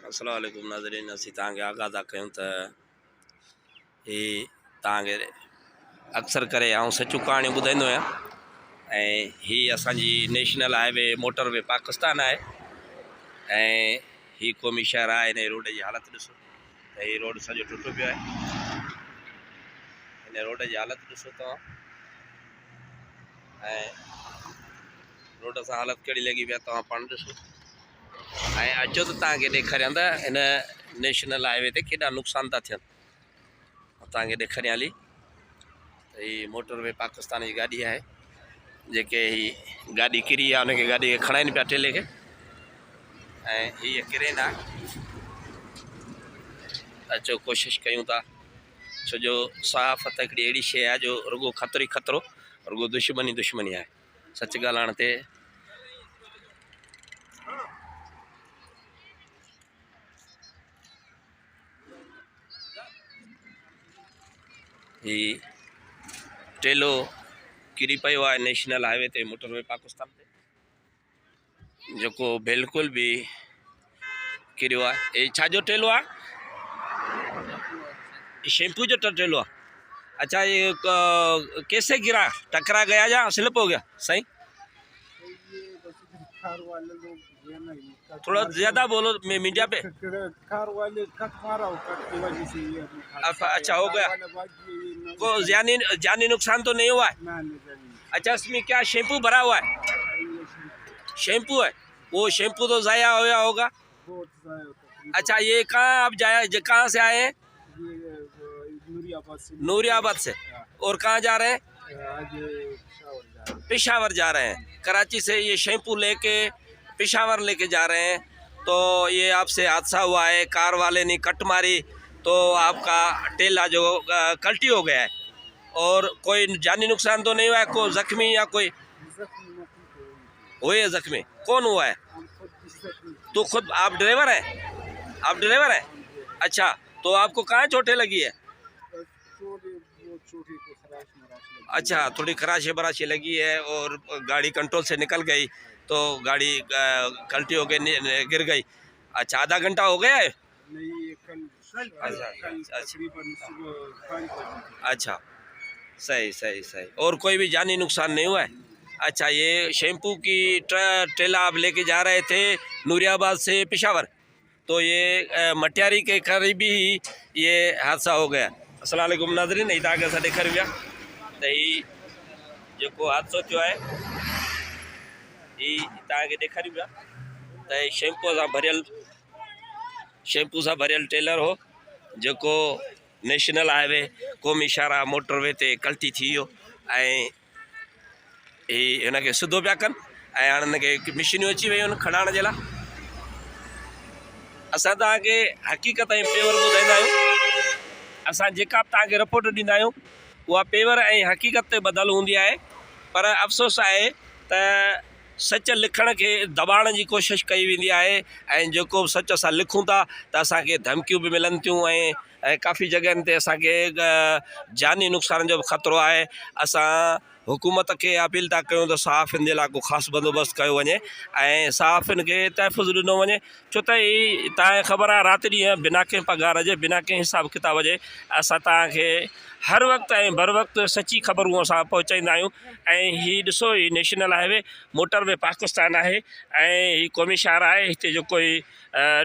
अस्सलाम वालेकुम नाज़रीन, असीं तव्हांखे आगाह था कयूं त ही तव्हांखे अक्सर करे सचूं कहाणियूं ॿुधाईंदो आहियां। ऐं हीअ असांजी नेशनल हाईवे मोटरवे पाकिस्तान आहे ऐं ही क़ौमी शहर आहे। हिन रोड जी हालत ॾिसो त हीअ रोड सॼो टुटो पियो आहे। हिन रोड जी हालत ॾिसो तव्हां, ऐं रोड सां हालत कहिड़ी लॻी पई आहे तव्हां पाण ॾिसो। ऐं अचो त तव्हांखे ॾेखारियां त हिन नेशनल हाईवे ते केॾा नुक़सान था थियनि। तव्हांखे ॾेखारियां हली त हीअ मोटरवे पाकिस्तान जी गाॾी आहे। जेके ही गाॾी किरी आहे उनखे गाॾी खे खणाइनि पिया टेले खे, ऐं हीअ क्रेन आहे। अचो कोशिशि कयूं था, छो जो सहाफ़त हिकिड़ी अहिड़ी शइ आहे जो रुॻो ख़तरो ई ख़तरो, रुॻो दुश्मनी दुश्मनी आहे। सच ॻाल्हाइण ते ही टेलो किरी पियो आहे नेशनल हाईवे ते, मोटरवे पाकिस्तान ते, जेको बिल्कुलु बि किरियो आहे। ये छाजो टेलो आहे? शैम्पू जो टेलो आहे। अच्छा, ये कैसे गिरा? टकरा गया या स्लिप हो गया? सही, थोड़ा ज्यादा बोलो मीडिया पे। कार वाले कट मारा, कट की वजह से ये अच्छा हो गया, को जानी नुकसान तो नहीं हुआ है? अच्छा, इसमें क्या शैम्पू भरा हुआ है? शैम्पू है, वो शैम्पू तो ज़ाया होया होगा। अच्छा, ये कहाँ आप कहाँ से आए हैं? नूरियाबाद से। और कहाँ जा रहे हैं? पेशावर जा रहे हैं। कराची से ये शैम्पू लेके पेशावर लेके जा रहे हैं। तो ये आपसे हादसा हुआ है, कार वाले ने कट मारी तो आपका टेला जो कल्टी हो गया है। और कोई जानी नुकसान तो नहीं हुआ है? कोई जख्मी या कोई हुए जख्मी? कौन हुआ है? तो खुद आप ड्राइवर हैं? आप ड्राइवर हैं? अच्छा, तो आपको कहाँ चोटें लगी है? अच्छा, थोड़ी खराशी बराशी लगी है और गाड़ी कंट्रोल से निकल गई तो गाड़ी कल्टी हो गई, गिर गई। अच्छा, आधा घंटा हो गया है? अच्छा, सही सही सही। और कोई भी जानी नुकसान नहीं हुआ है? अच्छा, ये शैम्पू की टेला आप लेके जा रहे थे नूरियाबाद से पेशावर, तो ये मटियारी के करीबी ही ये हादसा हो गया। अस्सलाम वालेकुम नाज़रीन, ही तव्हांखे असां ॾेखारियूं पिया त ही जेको हादसो थियो आहे ही तव्हांखे ॾेखारियूं पिया त शैम्पू सां भरियल टेलर हो, जेको नेशनल हाईवे क़ौमी शाहरा मोटरवे ते कल्टी थी वियो। ऐं ही हिनखे सिधो पिया कनि ऐं हाणे हिनखे मशीनियूं अची वियूं आहिनि खणाइण जे लाइ। असां तव्हांखे हक़ीक़त ऐं पेवर ॿुधाईंदा आहियूं। असां जेका बि तव्हांखे रिपोर्ट ॾींदा आहियूं उहा पेवर ऐं हक़ीक़त ते ॿधल हूंदी आहे। पर अफ़सोस आहे त सच लिखण खे दॿाइण जी कोशिशि कई वेंदी आहे, ऐं जेको सच असां लिखूं था त असांखे धमकियूं बि मिलनि थियूं ऐं काफ़ी जॻहियुनि ते असांखे जानी नुक़सान जो बि ख़तरो आहे। असां हुकूमत खे अपील था कयूं त सहाफ़ियुनि जे लाइ को ख़ासि बंदोबस्तु कयो वञे ऐं सहाफ़ियुनि खे तहफ़ुज़ ॾिनो वञे। छो त ही तव्हांखे ख़बर आहे, राति ॾींहुं बिना कंहिं पघार जे, बिना कंहिं हिसाब किताब जे असां तव्हांखे हर वक़्तु ऐं बर वक़्तु सची ख़बरूं असां पहुचाईंदा आहियूं। ऐं हीअ ॾिसो, ही नेशनल हाईवे मोटरवे पाकिस्तान आहे ऐं ही क़ौमी शहर आहे। हिते जेको ही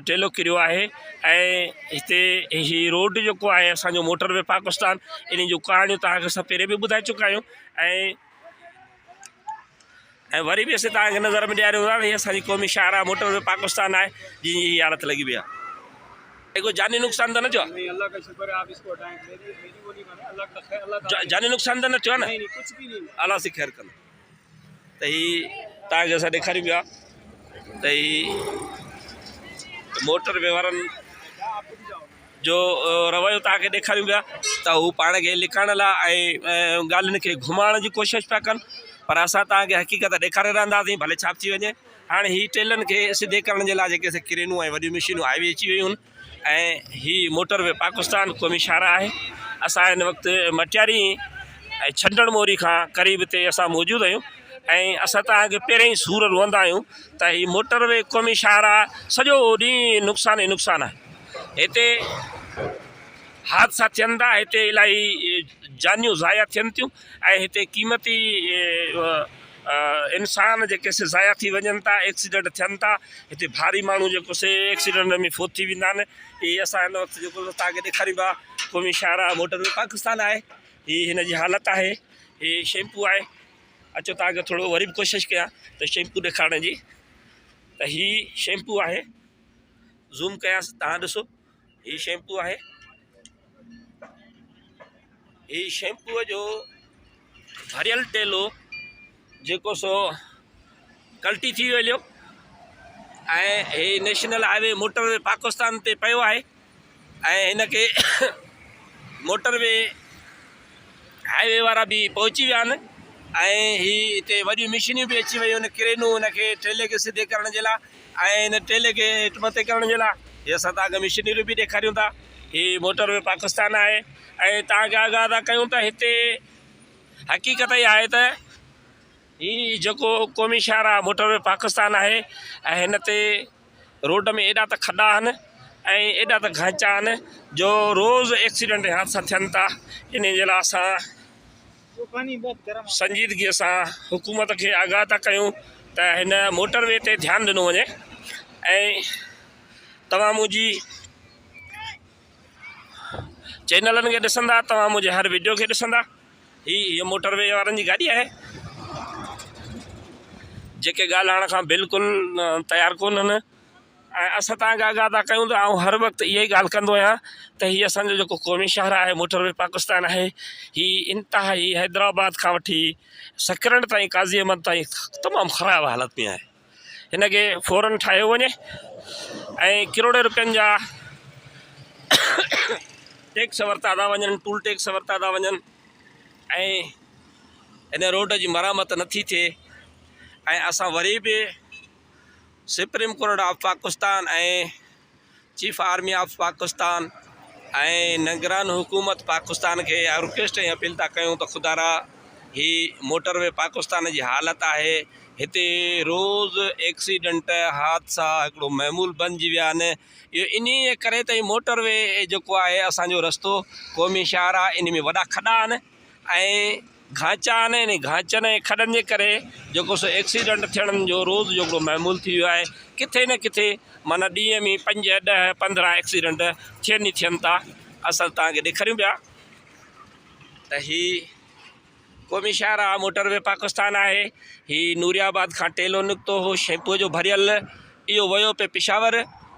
टेलो किरियो आहे ऐं हिते ही रोड जेको आहे असांजो मोटरवे पाकिस्तान, इन जूं कहाणियूं तव्हांखे असां पहिरें बि ॿुधाए चुका आहियूं। ऐं वरी बि असां तव्हांखे नज़र में ॾियारियूं था, हीअ असांजी क़ौमी शहर आहे मोटरवे पाकिस्तान आहे, जंहिंजी हीअ हालत लॻी पई आहे। कोई जानी नुकसान तो न थियो? अल्लाह का शुक्र है, आप इसको हटाएं। मेरी वो नहीं बना, अल्लाह का खैर, अल्लाह जानी नुकसान तो न थियो न? नहीं, कुछ भी नहीं। अल्लाह से खैर कंदो। त ही तव्हांखे असां ॾेखारियूं पिया त ही मोटरवे वारनि जो रवैयो तव्हांखे ॾेखारियूं पिया त हू पाण खे लिकाइण लाइ ऐं ॻाल्हियुनि खे घुमाइण जी कोशिशि पिया कनि। पर असां तव्हांखे हक़ीक़त ॾेखारे रहंदासीं, भले छा थी वञे। हाणे ही टेलनि खे सिधे करण जे लाइ जेके क्रेनूं ऐं वॾियूं मशीनूं हाईवे अची वियूं आहिनि ऐं ही मोटरवे पाकिस्तान क़ौमी शाहरा आहे। असां हिन वक़्तु मटियारी ऐं छंडण मोरी खां क़रीब ते असां मौजूदु आहियूं ऐं असां तव्हांखे पहिरियों ई सूर रहंदा आहियूं त हीअ मोटरवे क़ौमी शाहरा सॼो ॾींहुं नुक़सान ई नुक़सानु आहे। हिते हादसा थियनि था, हिते इलाही जानियूं ज़ाया थियनि थियूं ऐं हिते क़ीमती इंसान जेके से ज़ाया थी वञनि था, एक्सीडेंट थियनि था। हिते भारी माण्हू जेको से एक्सीडेंट में फोत थी वेंदा आहिनि। हीअ असां हिन वक़्तु जेको तव्हांखे ॾेखारियूं था क़ौमी शाहरा मोटरवे पाकिस्तान आहे। हीअ हिन जी हालति आहे। हीअ शैम्पू आहे। अचो तव्हांखे थोरो वरी बि कोशिशि कयां त शैम्पू ॾेखारण जी। त हीअ शैम्पू आहे, ज़ूम कयांसि, तव्हां ॾिसो हीअ शैम्पू आहे। हीअ शैम्पूअ जो भरियल टेलो जेको सो कल्टी थी वियो ऐं हीअ नेशनल हाईवे मोटरवे पाकिस्तान ते पियो आहे ऐं हिनखे मोटरवे हाईवे वारा बि पहुची विया आहिनि ऐं हीअ हिते वॾियूं मशीनियूं बि अची वियूं आहिनि, क्रेनूं हिनखे टेले खे सिधे करण जे लाइ ऐं हिन टेले खे हेठि मथे करण जे लाइ। हीअ असां तव्हांखे मशीनरियूं बि ॾेखारियूं था। हीअ मोटरवे पाकिस्तान आहे ऐं तव्हांखे आगाह था कयूं त हिते हक़ीक़त ई आहे त हीअ जेको क़ौमी शाहरा मोटरवे पाकिस्तान आहे ऐं हिन ते रोड में एॾा त खॾा आहिनि ऐं एॾा त घांचा आहिनि जो रोज़ु एक्सीडेंट हादसा थियनि था। इन जे लाइ असां संजीदगीअ सां हुकूमत खे आगाह था कयूं त हिन मोटरवे ते ध्यानु ॾिनो वञे ऐं तव्हां मुंहिंजी चैनलनि खे ॾिसंदा, तव्हां मुंहिंजे हर वीडियो खे ॾिसंदा। हीअ मोटरवे वारनि जी गाॾी आहे जेके ॻाल्हाइण खां बिल्कुलु तयारु कोन्हनि ऐं असां तव्हांखे आगाह था कयूं त आउं हर वक़्तु इहा ई ॻाल्हि कंदो आहियां त हीअ असांजो जेको क़ौमी शाहरा आहे मोटरवे पाकिस्तान आहे, हीअ इंतिहाई हैदराबाद खां वठी सकरंड ताईं काज़ी अहमद ताईं तमामु ख़राबु हालति में आहे। हिनखे फ़ौरन ठाहियो वञे ऐं किरोड़े रुपयनि जा टैक्स वरिता था वञनि, टूल टैक्स वरिता था वञनि ऐं हिन रोड जी मरामत नथी थिए ऐं असां वरी बि सुप्रीम कोर्ट ऑफ पाकिस्तान ऐं चीफ आर्मी ऑफ पाकिस्तान ऐं निगरान हुकूमत पाकिस्तान खे रिक्वेस्ट ऐं अपील था कयूं त ख़ुदारा ही मोटरवे पाकिस्तान जी हालति आहे। हिते रोज़ु एक्सीडेंट हादसा हिकिड़ो महमूल बणिजी विया आहिनि। इहो इन करे त मोटरवे जेको आहे असांजो रस्तो क़ौमी शाहरा, इन में वॾा खॾा आहिनि ऐं घांचा आहिनि। इन घांचनि ऐं खॾनि जे करे जेको सो एक्सीडेंट थियण जो रोज़ु जो महमूल थी वियो आहे। किथे न किथे माना ॾींहं में 5, 10, 15 एक्सीडेंट थियनि ई थियनि था। असां तव्हांखे ॾेखारियूं पिया त हीअ क़ौमी शाहरा मोटरवे पाकिस्तान आहे। हीअ नूरियाबाद खां टेलो निकितो हो शैम्पूअ जो भरियल, इहो वियो पे पिशावर,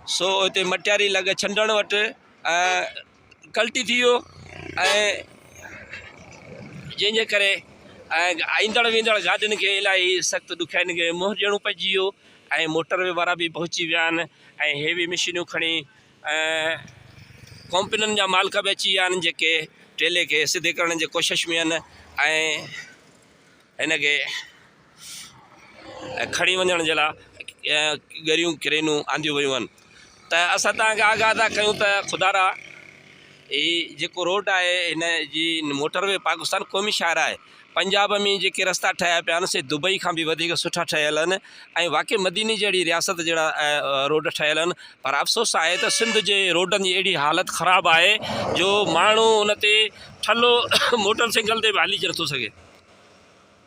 सो हिते मटियारी लॻ छंडण वटि कल्टी थी वियो ऐं जंहिंजे करे ईंदड़ वेंदड़ गाॾियुनि खे इलाही सख़्तु ॾुखियाईनि खे मुंहुं ॾियणो पइजी वियो ऐं मोटरवे वारा बि पहुची विया आहिनि ऐं हेवी मशीनियूं खणी कंपनियुनि जा मालिक बि अची विया आहिनि जेके टेले खे सिधे करण जी कोशिशि में आहिनि ऐं हिनखे खणी वञण जे लाइ ॻरियूं क्रेनूं आंदियूं वियूं आहिनि। त असां तव्हांखे आगाह था कयूं त ख़ुदारा हीअ जेको रोड आहे हिन जी मोटरवे पाकिस्तान क़ौमी शाहरा आहे। पंजाब में जेके रस्ता ठहिया पिया आहिनि से दुबई खां बि वधीक सुठा ठहियल आहिनि ऐं वाक़ई मदीनी जहिड़ी रियासत जहिड़ा रोड ठहियल आहिनि। पर अफ़सोस आहे त सिंध जे रोडनि जी अहिड़ी हालति ख़राबु आहे जो माण्हू उन ते ठलो मोटरसाइकिल ते बि हली नथो सघे,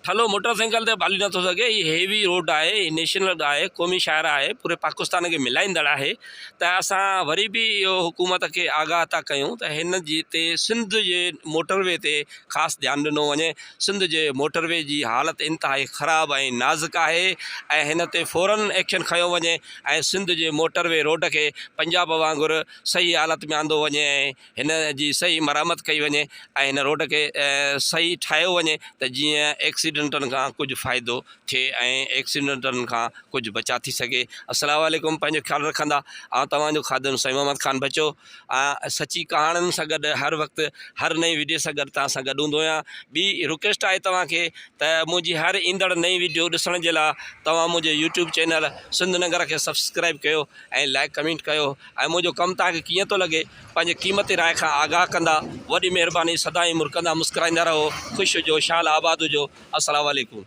ठलो मोटरसाइकिल ते हली नथो सघे। हीअ हेवी रोड आहे, हीअ नेशनल आहे, क़ौमी शाहरा आहे, पूरे पाकिस्तान खे मिलाईंदड़ आहे। त असां वरी बि इहो हुकूमत खे आगाह था कयूं त हिन जी ते सिंध जे मोटरवे ते ख़ासि ध्यानु ॾिनो वञे। सिंध जे मोटरवे जी हालति इंतिहाई ख़राबु ऐं नाज़ुक आहे ऐं हिन ते फ़ौरन एक्शन खयो वञे ऐं सिंध जे मोटरवे रोड खे पंजाब वांगुरु सही हालति में आंदो वञे ऐं हिन जी सही मरामत कई वञे ऐं हिन रोड खे सही ठाहियो वञे त जीअं एक्सीडेंटनि खां कुझु फ़ाइदो थिए ऐं एक्सीडेंटनि खां कुझु बचा थी सघे। अस्सलामु अलैकुम। पंहिंजो ख़्यालु रखंदा। ऐं तव्हांजो ख़ादिम सईद मोहम्मद ख़ान बचो। सची कहाणियुनि सां गॾु हर वक़्तु हर नई वीडियो सां गॾु तव्हां सां गॾु हूंदो आहियां। ॿी रिक्वेस्ट आहे तव्हांखे त मुंहिंजी हर ईंदड़ नई वीडियो ॾिसण जे लाइ तव्हां मुंहिंजे यूट्यूब चैनल सिंध नगर खे सब्सक्राइब कयो ऐं लाइक कमेंट कयो ऐं मुंहिंजो कमु तव्हांखे कीअं थो लॻे पंहिंजे क़ीमती राय खां आगाह कंदा। वॾी महिरबानी। सदाईं मुर्कंदा मुस्कुराईंदा रहो। ख़ुशि हुजो, शाल आबाद हुजो। अस्सलामु अलैकुम।